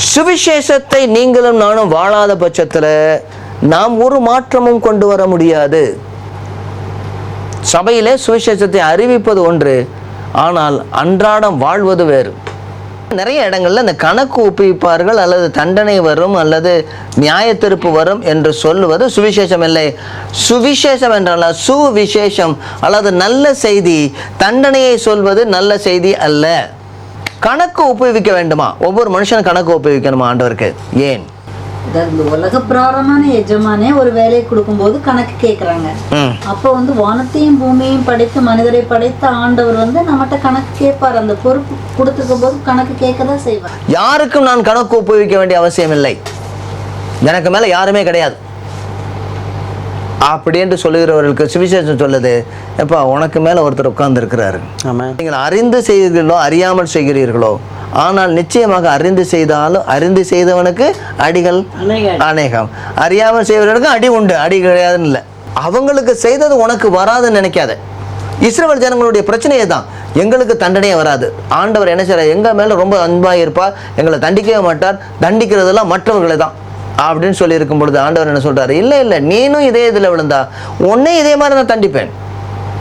சுவிசேஷத்தை நீங்களும் நானும் வாழாத பட்சத்தில் நாம் ஒரு மாற்றமும் கொண்டு வர முடியாது. சபையிலே சுவிசேஷத்தை அறிவிப்பது ஒன்று, ஆனால் அன்றாடம் வாழ்வது வேறு. நிறைய இடங்கள்ல இந்த கணக்கு ஒப்புவிப்பார்கள், அல்லது தண்டனை வரும், அல்லது நியாய தீர்ப்பு வரும் என்று சொல்லுவது சுவிசேஷம் இல்லை. சுவிசேஷம் என்றால் சுவிசேஷம் அல்லது நல்ல செய்தி. தண்டனையை சொல்வது நல்ல செய்தி அல்ல. கணக்கு ஒப்புவிக்க வேண்டுமா? ஒவ்வொரு மனுஷனும் கணக்கு ஒப்புவிக்கணுமா ஆண்டவருக்கு? ஏன்? உலக பிராரமான எஜமானே ஒரு வேலையை கொடுக்கும் போது கணக்கு கேட்கறாங்க. அப்போ வானத்தையும் பூமியையும் படைத்து மனிதரை படைத்த ஆண்டவர் நம்மகிட்ட கணக்கு கேட்பார். அந்த பொறுப்பு கொடுத்துருக்கும் போது கணக்கு கேட்கதான் செய்வார். யாருக்கும் நான் கணக்கு ஒப்புவிக்க வேண்டிய அவசியம் இல்லை, எனக்கு மேல யாருமே கிடையாது அப்படி என்று சொல்லுகிறவர்களுக்கு சுவிசேஷம் சொல்லுது, எப்பா உனக்கு மேல ஒருத்தர் உட்கார்ந்து இருக்கிறாரு. நீங்கள் அறிந்து செய்கிறீர்களோ அறியாமல் செய்கிறீர்களோ, ஆனால் நிச்சயமாக அறிந்து செய்தாலும் அறிந்து செய்தவனுக்கு அடிகள் அநேகம், அறியாமல் செய்வதற்கு அடி உண்டு, அடி கிடையாதுன்னு இல்லை. அவங்களுக்கு செய்தது உனக்கு வராதுன்னு நினைக்காத. இஸ்ரவேல் ஜனங்களுடைய பிரச்சனையே தான், எங்களுக்கு தண்டனையே வராது. ஆண்டவர் என்ன செய்யறார்? எங்க மேல ரொம்ப அன்பாக இருப்பார், எங்களை தண்டிக்கவே மாட்டார், தண்டிக்கிறதெல்லாம் மற்றவர்களை தான் அப்படின்னு சொல்லி இருக்கும் பொழுது ஆண்டவர் என்ன சொல்றாரு? இல்லை இல்லை, நீனும் இதே இதில் விழுந்தா உன்னே இதே மாதிரி நான் தண்டிப்பேன்.